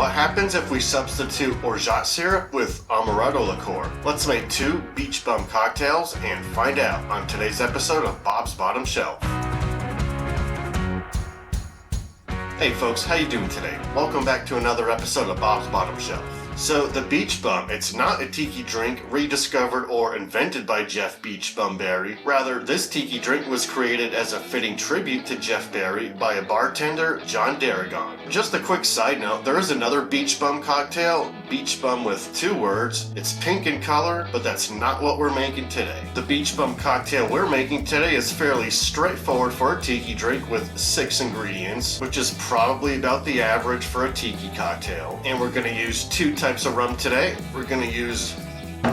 What happens if we substitute orgeat syrup with Amaretto Liqueur? Let's make 2 Beachbum cocktails and find out on today's episode of Bob's Bottom Shelf. Hey folks, how you doing today? Welcome back to another episode of Bob's Bottom Shelf. So the Beachbum, it's not a tiki drink rediscovered or invented by Jeff Beachbum Berry. Rather, this tiki drink was created as a fitting tribute to Jeff Berry by a bartender, John Darragon. Just a quick side note, there is another Beachbum cocktail, Beachbum with 2 words. It's pink in color, but that's not what we're making today. The Beachbum cocktail we're making today is fairly straightforward for a tiki drink with 6 ingredients, which is probably about the average for a tiki cocktail. And we're going to use 2 types of rum today. We're going to use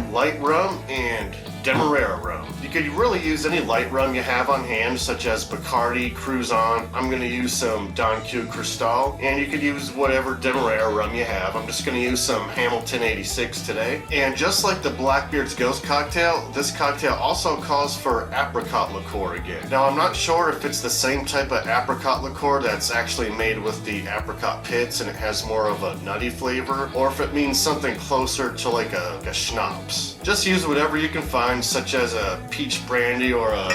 light rum and Demerara Rum. You could really use any light rum you have on hand, such as Bacardi, Cruzan. I'm going to use some Don Q Cristal, and you could use whatever Demerara rum you have. I'm just going to use some Hamilton 86 today. And just like the Blackbeard's Ghost cocktail, this cocktail also calls for Apricot Liqueur again. Now, I'm not sure if it's the same type of Apricot Liqueur that's actually made with the apricot pits and it has more of a nutty flavor, or if it means something closer to like a schnapps. Just use whatever you can find, such as a peach brandy or a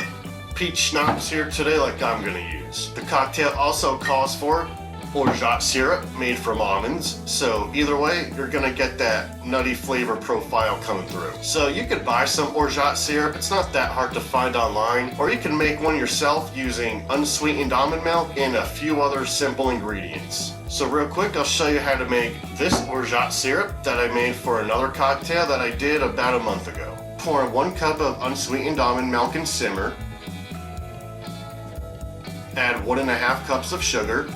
peach schnapps here today, like I'm going to use. The cocktail also calls for orgeat syrup made from almonds, so either way you're going to get that nutty flavor profile coming through. So you could buy some orgeat syrup, it's not that hard to find online, or you can make one yourself using unsweetened almond milk and a few other simple ingredients. So real quick, I'll show you how to make this orgeat syrup that I made for another cocktail that I did about a month ago. Pour 1 cup of unsweetened almond milk and simmer. Add 1.5 cups of sugar.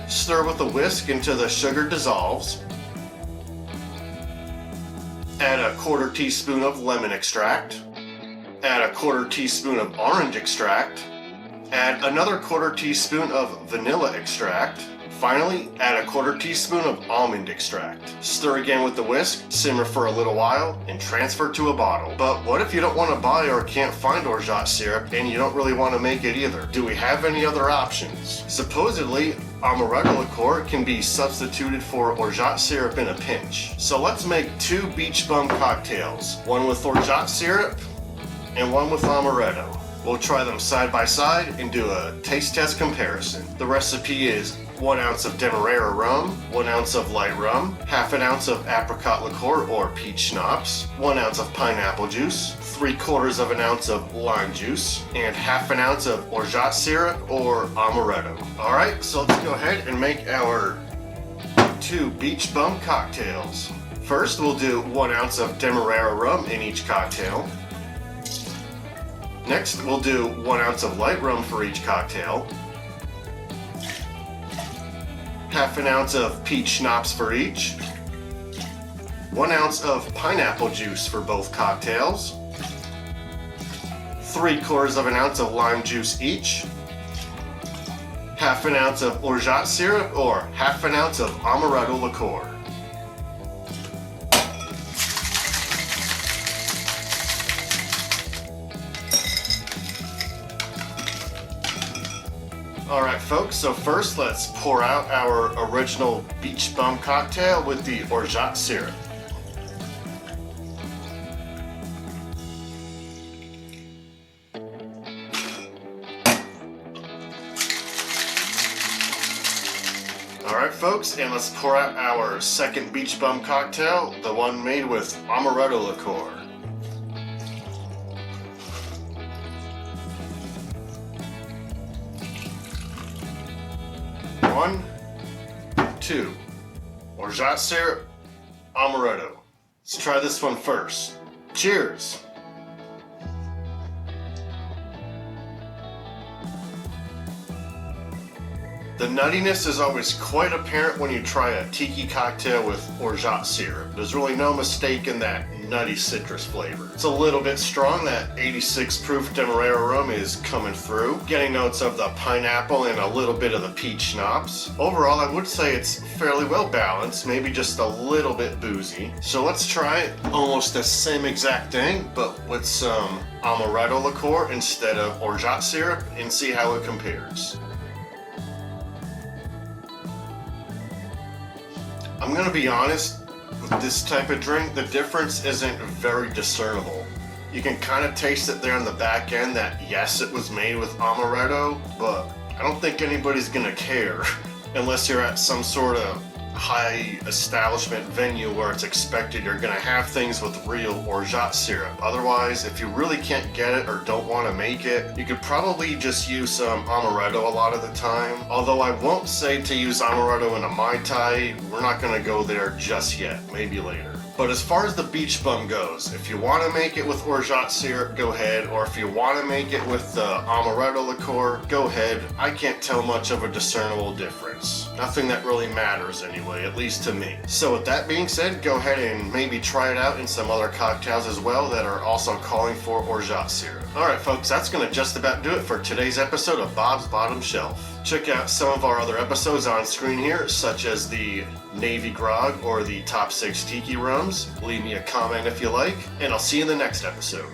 Stir with a whisk until the sugar dissolves. Add a 1/4 teaspoon of lemon extract. Add a 1/4 teaspoon of orange extract. Add another 1/4 teaspoon of vanilla extract. Finally, add a 1/4 teaspoon of almond extract. Stir again with the whisk, simmer for a little while, and transfer to a bottle. But what if you don't want to buy or can't find orgeat syrup and you don't really want to make it either? Do we have any other options? Supposedly, Amaretto Liqueur can be substituted for orgeat syrup in a pinch. So let's make 2 Beachbum cocktails, one with orgeat syrup and one with Amaretto. We'll try them side by side and do a taste test comparison. The recipe is 1 ounce of Demerara Rum, 1 ounce of light rum, 1/2 ounce of Apricot Liqueur or peach schnapps, 1 ounce of pineapple juice, 3/4 ounce of lime juice, and 1/2 ounce of orgeat syrup or Amaretto. Alright, so let's go ahead and make our 2 Beachbum cocktails. First, we'll do 1 ounce of Demerara Rum in each cocktail. Next, we'll do 1 ounce of light rum for each cocktail. 1/2 ounce of peach schnapps for each. 1 ounce of pineapple juice for both cocktails. 3/4 ounce of lime juice each. 1/2 ounce of orgeat syrup or 1/2 ounce of Amaretto Liqueur. Alright folks, so first let's pour out our original Beachbum cocktail with the orgeat syrup. Alright folks, and let's pour out our second Beachbum cocktail, the one made with Amaretto Liqueur. One, 2, orgeat syrup, Amaretto. Let's try this one first. Cheers! The nuttiness is always quite apparent when you try a tiki cocktail with orgeat syrup. There's really no mistaking that nutty citrus flavor. It's a little bit strong. That 86 proof Demerara Rum is coming through, getting notes of the pineapple and a little bit of the peach schnapps. Overall, I would say it's fairly well balanced, maybe just a little bit boozy. So let's try almost the same exact thing, but with some Amaretto Liqueur instead of orgeat syrup and see how it compares. I'm gonna be honest, with this type of drink, the difference isn't very discernible. You can kind of taste it there on the back end that yes, it was made with amaretto, but I don't think anybody's gonna care unless you're at some sort of high establishment venue where it's expected you're gonna have things with real orgeat syrup. Otherwise, if you really can't get it or don't want to make it, you could probably just use some amaretto a lot of the time. Although I won't say to use amaretto in a Mai Tai, we're not gonna go there just yet, maybe later. But as far as the Beachbum goes, if you want to make it with orgeat syrup, go ahead. Or if you want to make it with the Amaretto Liqueur, go ahead. I can't tell much of a discernible difference. Nothing that really matters anyway, at least to me. So with that being said, go ahead and maybe try it out in some other cocktails as well that are also calling for orgeat syrup. Alright folks, that's going to just about do it for today's episode of Bob's Bottom Shelf. Check out some of our other episodes on screen here, such as the Navy Grog or the Top 6 Tiki Rums. Leave me a comment if you like, and I'll see you in the next episode.